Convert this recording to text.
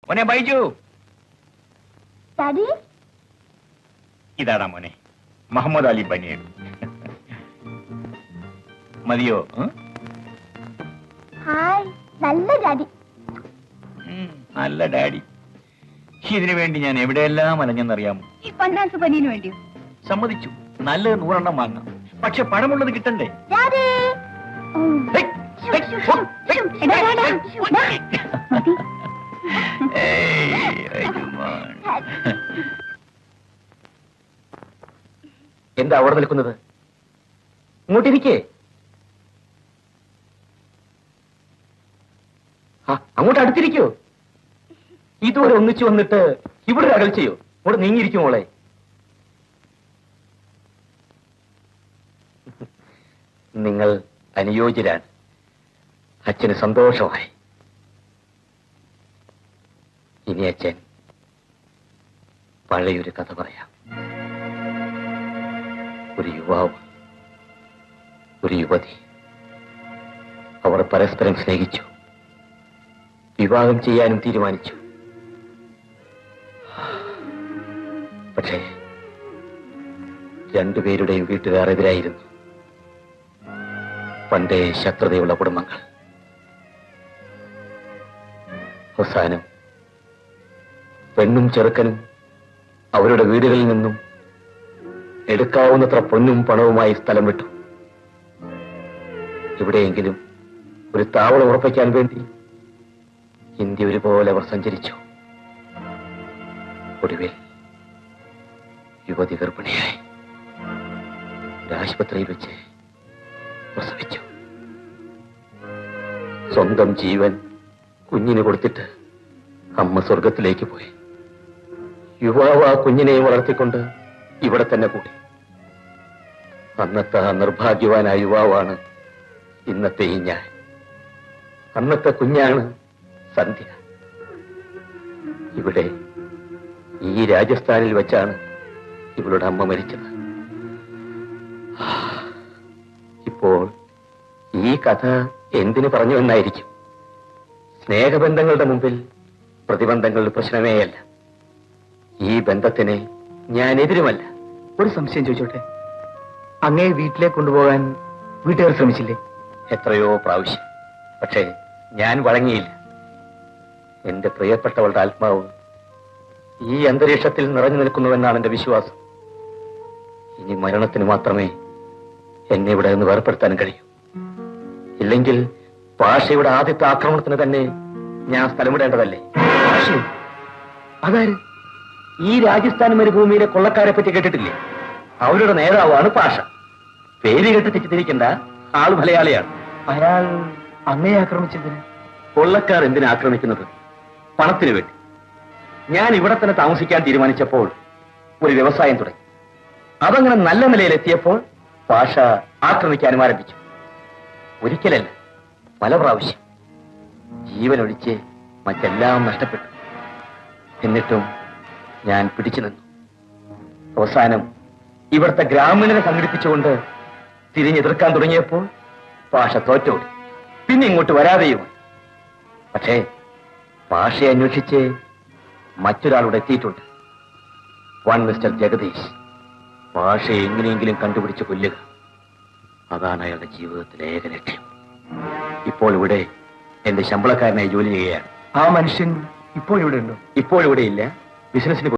മോനെ ബൈജു. ഡാഡി ഇതാടാ മോനെ മുഹമ്മദ് അലി ബനിയൻ. മതിയോ? ഹായ്, നല്ല ഡാഡി. നല്ല ഡാഡി. ഇതിനു വേണ്ടി ഞാൻ എവിടെയെല്ലാം അലഞ്ഞെന്നറിയാമോ? ഈ പന്നാസ് പനീന് വേണ്ടിയോ? സമ്മതിച്ചു, നല്ലത് 100 എണ്ണം വാങ്ങാം. പക്ഷെ പണമുള്ളത് കിട്ടണ്ടേ? ഡാഡി എന്താ അവിടെ നിൽക്കുന്നത്? ഇങ്ങോട്ടിരിക്കേ. അങ്ങോട്ട് അടുത്തിരിക്കോ. ഇതുവരെ ഒന്നിച്ചു വന്നിട്ട് ഇവിടെ അകൽച്ചയോ? ഇവിടെ നീങ്ങിയിരിക്കും മോളെ. നിങ്ങൾ അനുയോജ്യരാണ്. അച്ഛന് സന്തോഷമായി. ഇനി അച്ഛൻ പഴയൊരു കഥ പറയാം. ഒരു യുവാവ്, ഒരു യുവതി, അവർ പരസ്പരം സ്നേഹിച്ചു, വിവാഹം ചെയ്യാനും തീരുമാനിച്ചു. പക്ഷേ രണ്ടുപേരുടെയും വീട്ടുകാർ എതിരായിരുന്നു. പണ്ടേ ശത്രുതയുള്ള കുടുംബങ്ങൾ. അവസാനം പെണ്ണും ചെറുക്കനും അവരുടെ വീടുകളിൽ നിന്നും എടുക്കാവുന്നത്ര പൊന്നും പണവുമായി സ്ഥലം വിട്ടു. എവിടെയെങ്കിലും ഒരു താവളം ഉറപ്പിക്കാൻ വേണ്ടി ഇന്ത്യ ഒരുപോലെ അവർ സഞ്ചരിച്ചു. ഒടുവിൽ യുവതി ഗർഭിണിയായി ആശുപത്രിയിൽ വെച്ച് പ്രസവിച്ചു. സ്വന്തം ജീവൻ കുഞ്ഞിന് കൊടുത്തിട്ട് അമ്മ സ്വർഗത്തിലേക്ക് പോയി. യുവാവ് ആ കുഞ്ഞിനെയും വളർത്തിക്കൊണ്ട് ഇവിടെ തന്നെ കൂടി. അന്നത്തെ ആ നിർഭാഗ്യവാനായ യുവാവാണ് ഇന്നത്തെ ഈ ഞാൻ. അന്നത്തെ കുഞ്ഞാണ് സന്ധ്യ. ഇവിടെ ഈ രാജസ്ഥാനിൽ വെച്ചാണ് ഇവളുടെ അമ്മ മരിച്ചത്. ഇപ്പോൾ ഈ കഥ എന്തിനു പറഞ്ഞു എന്നായിരിക്കും. സ്നേഹബന്ധങ്ങളുടെ മുമ്പിൽ പ്രതിബന്ധങ്ങളുടെ പ്രശ്നമേയല്ല. ഈ ബന്ധത്തിന് ഞാൻ എതിരുമല്ല. ഒരു സംശയം ചോദിച്ചോട്ടെ, അങ്ങേ വീട്ടിലേക്ക് കൊണ്ടുപോകാൻ വീട്ടുകാർ ശ്രമിച്ചില്ലേ? എത്രയോ പ്രാവശ്യം. പക്ഷേ ഞാൻ വഴങ്ങിയില്ല. എന്റെ പ്രിയപ്പെട്ടവളുടെ ആത്മാവ് ഈ അന്തരീക്ഷത്തിൽ നിറഞ്ഞു നിൽക്കുന്നുവെന്നാണ് എന്റെ വിശ്വാസം. ഇനി മരണത്തിന് മാത്രമേ എന്നെ ഇവിടെ നിന്ന് വേർപ്പെടുത്താൻ കഴിയൂ. ഇല്ലെങ്കിൽ പാഷയുടെ ആദ്യത്തെ ആക്രമണത്തിന് തന്നെ ഞാൻ സ്ഥലമിടേണ്ടതല്ലേ? അതായത് ഈ രാജസ്ഥാൻ മരുഭൂമിയിലെ കൊള്ളക്കാരെ പറ്റി കേട്ടിട്ടില്ലേ? അവരുടെ നേതാവാണ് പാഷ. പേര് കേട്ട് തെറ്റിദ്ധരിക്കണ്ട, ആള് മലയാളിയാണ്. അയാൾ അങ്ങയെ ആക്രമിച്ചതിന്? കൊള്ളക്കാർ എന്തിനാ ആക്രമിക്കുന്നത്? പണത്തിന് വേണ്ടി. ഞാൻ ഇവിടെ തന്നെ താമസിക്കാൻ തീരുമാനിച്ചപ്പോൾ ഒരു വ്യവസായം തുടങ്ങി. അതങ്ങനെ നല്ല നിലയിലെത്തിയപ്പോൾ പാഷ ആക്രമിക്കാനും ആരംഭിച്ചു. ഒരിക്കലല്ല, പല പ്രാവശ്യം. ജീവനൊഴിച്ച് മറ്റെല്ലാം നഷ്ടപ്പെട്ടു. എന്നിട്ടും ഞാൻ പിടിച്ചു നിന്നു. അവസാനം ഇവിടുത്തെ ഗ്രാമീണരെ സംഘടിപ്പിച്ചുകൊണ്ട് തിരിഞ്ഞെതിർക്കാൻ തുടങ്ങിയപ്പോൾ പാഷ തോറ്റോടി. പിന്നെ ഇങ്ങോട്ട് വരാതെയുമായി. പക്ഷേ പാഷയെ അന്വേഷിച്ച് മറ്റൊരാളുടെ എത്തിയിട്ടുണ്ട്. One mister Jagdish. പാഷയെ എങ്ങനെയെങ്കിലും കണ്ടുപിടിച്ച് കൊല്ലുക, അതാണ് അയാളുടെ ജീവിതത്തിലെ ഏക ലക്ഷ്യം. ഇപ്പോൾ ഇവിടെ എന്റെ ശമ്പളക്കാരനായി ജോലി ചെയ്യുകയാണ്. ആ മനുഷ്യൻ ഇപ്പോൾ ഇവിടെ ഉണ്ടോ? ഇപ്പോൾ ഇവിടെ ഇല്ല. ബിസിനസിന്